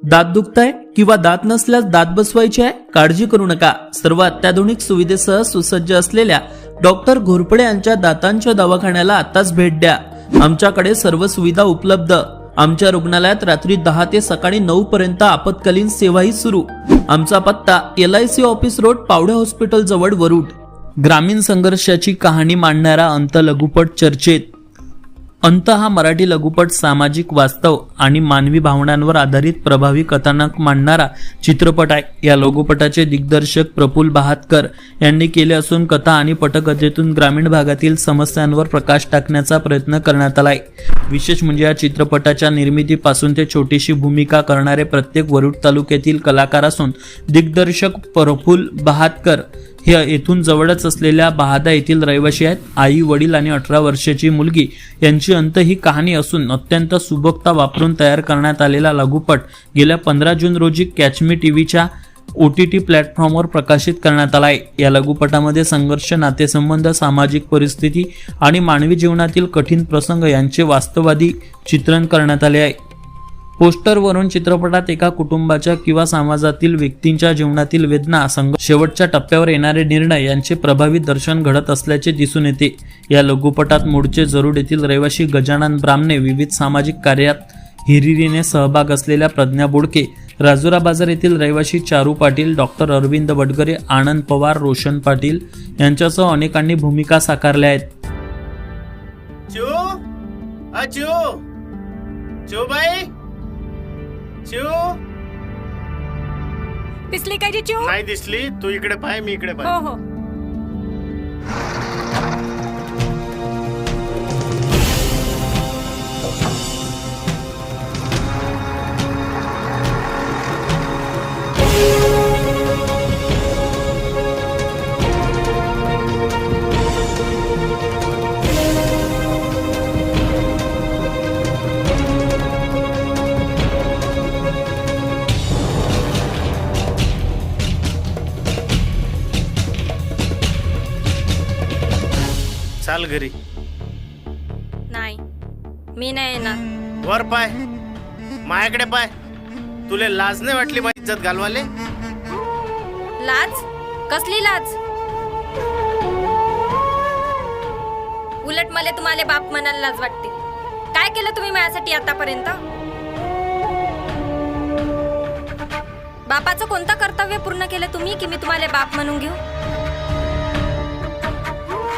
दात दुखताय किंवा दात नसल्यास दात बसवायचे आहे? काळजी करू नका. सर्व अत्याधुनिक सुविधेसह सुसज्ज असलेल्या डॉक्टर घोरपडे यांच्या दातांच्या दवाखान्याला आताच भेट द्या. आमच्याकडे सर्व सुविधा उपलब्ध. आमच्या रुग्णालयात रात्री 10 ते सकाळी 9 पर्यंत आपत्कालीन सेवाही सुरू. आमचा पत्ता LIC office road, Pawde hospital जवळ, वरुड. ग्रामीण संघर्षाची कहाणी मांडणारा अंत लघुपट चर्चेत. अंत हा मराठी लघुपट सामाजिक वास्तव आणि मानवी भावनांवर आधारित प्रभावी कथानक मांडणारा चित्रपट आहे. या लघुपटाचे दिग्दर्शक प्रफुल्ल बहादकर यांनी केले असून कथा आणि पटकथेतून ग्रामीण भागातील समस्यांवर प्रकाश टाकण्याचा प्रयत्न करण्यात आला आहे. विशेष म्हणजे या चित्रपटाच्या निर्मितीपासून ते छोटीशी भूमिका करणारे प्रत्येक वरुड तालुक्यातील कलाकार असून दिग्दर्शक प्रफुल्ल बहादकर हे येथून जवळच असलेल्या बहादा येथील रहिवासी आहेत. आई, वडील आणि 18 वर्षाची मुलगी यांची अंत ही कहाणी असून अत्यंत सुबकता वापरून तयार करण्यात आलेला लघुपट गेल्या 15 जून रोजी कॅच मी टीव्हीच्या OTT प्लॅटफॉर्मवर प्रकाशित करण्यात आला आहे. या लघुपटामध्ये संघर्ष, नातेसंबंध, सामाजिक परिस्थिती आणि मानवी जीवनातील कठीण प्रसंग यांचे वास्तववादी चित्रण करण्यात आले आहे. पोस्टरवरून चित्रपटात एका कुटुंबाच्या किंवा समाजातील व्यक्तींच्या जीवनातील वेदना, शेवटच्या टप्प्यावर येणारे निर्णय यांचे प्रभावी दर्शन घडत असल्याचे दिसून येते. या लघुपटात मूळचे जरूड येथील रहिवासी गजानन ब्राह्मणे, विविध सामाजिक कार्यात हिरिरीने सहभाग असलेल्या प्रज्ञा बोडके, राजुरा बाजार येथील रहिवासी चारू पाटील, डॉक्टर अरविंद वडगरे, आनंद पवार, रोशन पाटील यांच्यासह अनेकांनी भूमिका साकारल्या आहेत. दिसली काय जी चिऊ? नाही दिसली. तू इकडे पाय, मी इकडे पाय. हो. चाल घरी. नाही, मी नाही येणार. वर पाय, माझ्याकडे पाय. तुले लाज नाही वाटली माझी इज्जत घालवाले? लाज? कसली लाज? उलट मला तुम्हाला बाप म्हणायला लाज वाटते. काय केलं तुम्ही माझ्यासाठी आतापर्यंत? बापाचं कोणतं कर्तव्य पूर्ण केलं तुम्ही की मी तुम्हाला बाप म्हणून घेऊ?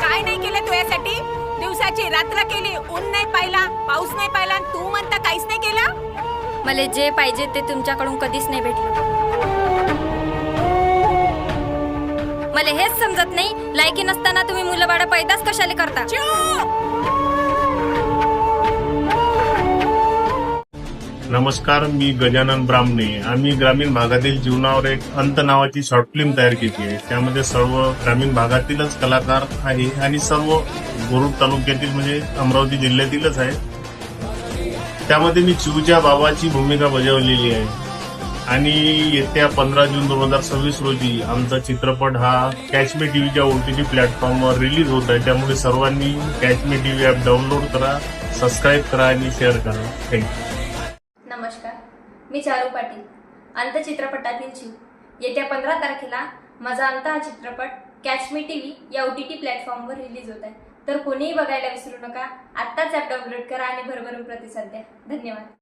काय नाही केलं तुझ्यासाठी? दिवसाची रात्र केली, ऊन नाही पाहिला, पाऊस नाही पाहिला, तू म्हणता काहीच नाही केलं? मला जे पाहिजे ते तुमच्याकडून कधीच नाही भेटलं. मला हेच समजत नाही, लायकी नसताना तुम्ही मुलं बाळ पैदाच कशाला करता? नमस्कार, मी गजानन ब्राह्मणे. आम्ही ग्रामीण भागातील जीवनावर एक अंत नावाची शॉर्ट फिल्म तयार केली आहे. त्यामध्ये सर्व ग्रामीण भागातीलच कलाकार आहे आणि सर्व वरुड तालुक्यातील म्हणजे अमरावती जिल्ह्यातीलच आहे. त्यामध्ये मी चिऊच्या बाबाची भूमिका बजावलेली आहे आणि येत्या 15 जून 2026 रोजी आमचा चित्रपट हा कॅच मी टीव्हीच्या OTT प्लॅटफॉर्मवर रिलीज होत आहे. त्यामुळे सर्वांनी catch me TV app download करा, सबस्क्राईब करा आणि शेअर करा. थँक्यू. नमस्कार, मी चारू पाटील, अंत चित्रपटातील चिऊ. येत्या 15 तारखेला माझा अंत हा चित्रपट कॅच मी टीव्ही या OTT प्लॅटफॉर्मवर रिलीज होत आहे. तर कोणीही बघायला विसरू नका. आत्ताच ॲप डाउनलोड करा आणि भरभरून प्रतिसाद द्या. धन्यवाद.